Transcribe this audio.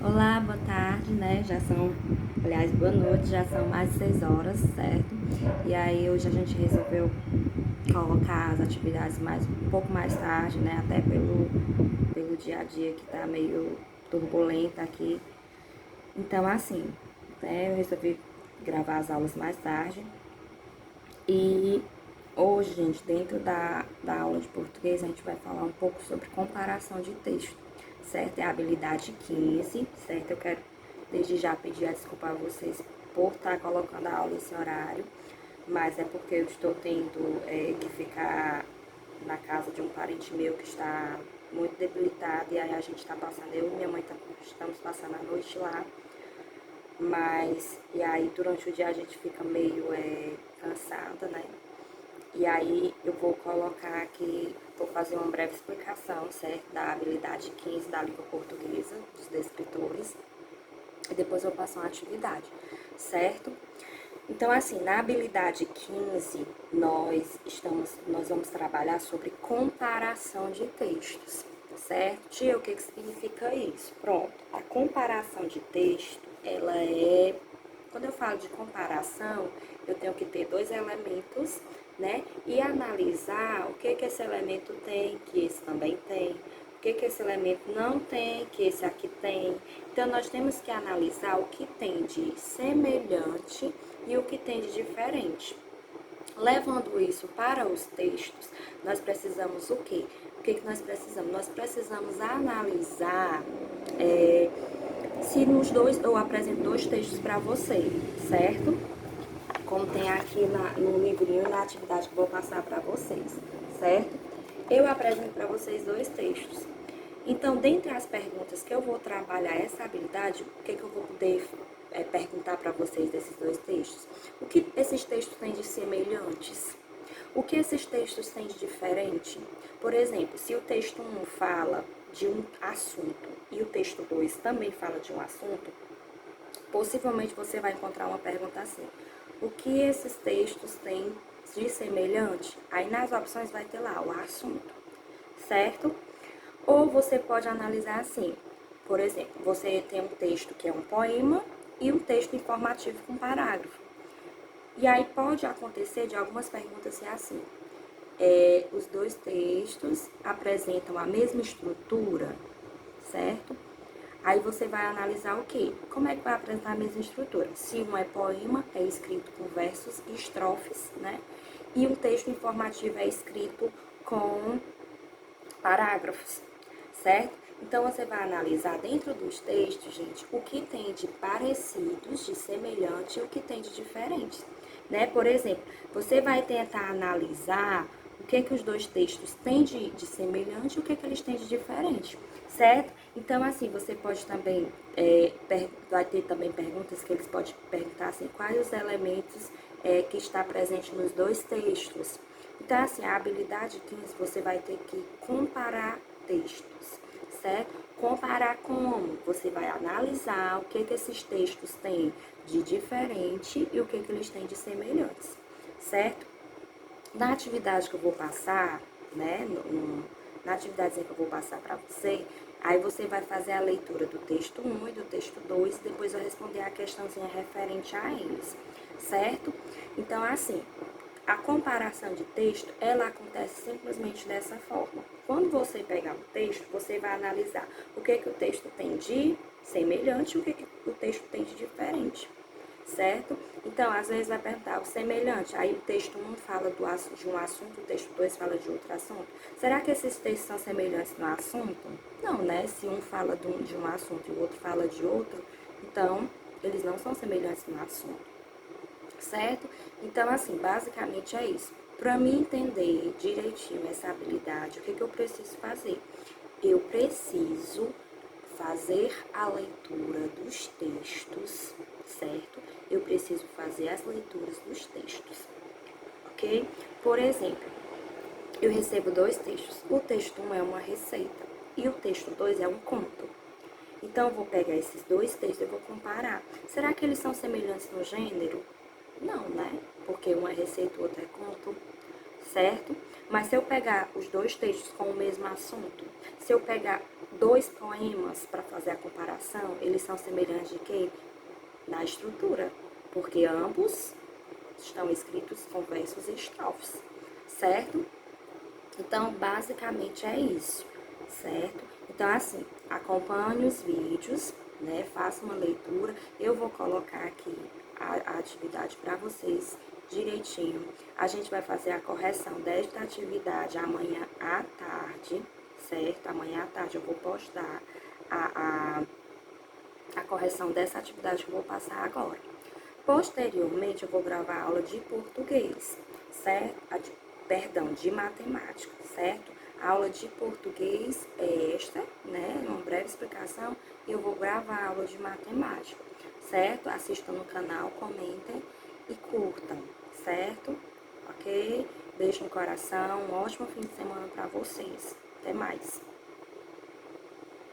Olá, boa tarde, né? Aliás, boa noite, já são mais de 6 horas, certo? E aí hoje a gente resolveu colocar as atividades um pouco mais tarde, né? Até pelo dia a dia que tá meio turbulento aqui. Então, assim, né? Eu resolvi gravar as aulas mais tarde. E hoje, gente, dentro da aula de português, a gente vai falar um pouco sobre comparação de texto, certo? É a habilidade 15, certo? Eu quero desde já pedir a desculpa a vocês por estar colocando a aula nesse horário, mas é porque eu estou tendo que ficar na casa de um parente meu que está muito debilitado, e aí a gente está passando, eu e minha mãe estamos passando a noite lá. Mas, e aí durante o dia a gente fica meio cansada, né? E aí eu vou colocar aqui, vou fazer uma breve explicação, certo? Da habilidade 15 da língua portuguesa, dos descritores. E depois eu passo uma atividade, certo? Então, assim, na habilidade 15, nós vamos trabalhar sobre comparação de textos, certo? Tia, o que significa isso? Pronto, a comparação de texto, ela é... Quando eu falo de comparação, eu tenho que ter dois elementos, né? E analisar o que esse elemento tem, que esse também tem, o que esse elemento não tem, que esse aqui tem. Então, nós temos que analisar o que tem de semelhante e o que tem de diferente. Levando isso para os textos, nós precisamos o quê? O que nós precisamos? Nós precisamos analisar se nos dois, eu apresento dois textos para você, certo? Como tem aqui no livrinho, na atividade que eu vou passar para vocês, certo? Eu apresento para vocês dois textos. Então, dentre as perguntas que eu vou trabalhar essa habilidade, o que eu vou poder perguntar para vocês desses dois textos? O que esses textos têm de semelhantes? O que esses textos têm de diferente? Por exemplo, se o texto 1 fala de um assunto e o texto 2 também fala de um assunto, possivelmente você vai encontrar uma pergunta assim: o que esses textos têm de semelhante? Aí nas opções vai ter lá o assunto, certo? Ou você pode analisar assim, por exemplo, você tem um texto que é um poema e um texto informativo com parágrafo. E aí pode acontecer de algumas perguntas ser assim: os dois textos apresentam a mesma estrutura, certo? Aí você vai analisar o quê? Como é que vai apresentar a mesma estrutura? Se um é poema, é escrito com versos e estrofes, né? E um texto informativo é escrito com parágrafos, certo? Então, você vai analisar dentro dos textos, gente, o que tem de parecidos, de semelhante e o que tem de diferente, né? Por exemplo, você vai tentar analisar o que os dois textos têm de semelhante e o que eles têm de diferente, certo? Então, assim, você pode também, vai ter também perguntas que eles podem perguntar assim, quais os elementos que está presente nos dois textos. Então, assim, a habilidade 15, você vai ter que comparar textos, certo? Comparar como? Você vai analisar o que esses textos têm de diferente e o que eles têm de semelhantes, certo? Na atividade que eu vou passar, né, na atividade que eu vou passar para você, aí você vai fazer a leitura do texto 1 e do texto 2 e depois eu responder a questãozinha referente a eles, certo? Então, assim, a comparação de texto, ela acontece simplesmente dessa forma. Quando você pegar um texto, você vai analisar o que o texto tem de semelhante e o que o texto tem de diferente, certo? Então, às vezes vai perguntar o semelhante, aí o texto 1 fala de um assunto, o texto 2 fala de outro assunto. Será que esses textos são semelhantes no assunto? Não, né? Se um fala de um assunto e o outro fala de outro, então eles não são semelhantes no assunto, certo? Então, assim, basicamente é isso. Para mim entender direitinho essa habilidade, o que eu preciso fazer? Eu preciso fazer a leitura dos textos, certo? Eu preciso fazer as leituras dos textos, ok? Por exemplo, eu recebo dois textos. O texto 1 é uma receita e o texto 2 é um conto. Então, eu vou pegar esses dois textos e vou comparar. Será que eles são semelhantes no gênero? Não, né? Porque um é receita, o outro é conto, certo? Mas se eu pegar os dois textos com o mesmo assunto, se eu pegar dois poemas para fazer a comparação, eles são semelhantes de quê? Na estrutura, porque ambos estão escritos com versos e estrofes, certo? Então, basicamente é isso, certo? Então, assim, acompanhe os vídeos, né? Faça uma leitura. Eu vou colocar aqui a atividade para vocês direitinho. A gente vai fazer a correção desta atividade amanhã à tarde, certo? Amanhã à tarde eu vou postar a correção dessa atividade que eu vou passar agora. Posteriormente, eu vou gravar a aula de português, certo? Perdão, de matemática, certo? A aula de português é esta, né? Uma breve explicação. E eu vou gravar a aula de matemática, certo? Assistam no canal, comentem e curtam, certo? Ok? Beijo no coração, um ótimo fim de semana para vocês. Até mais!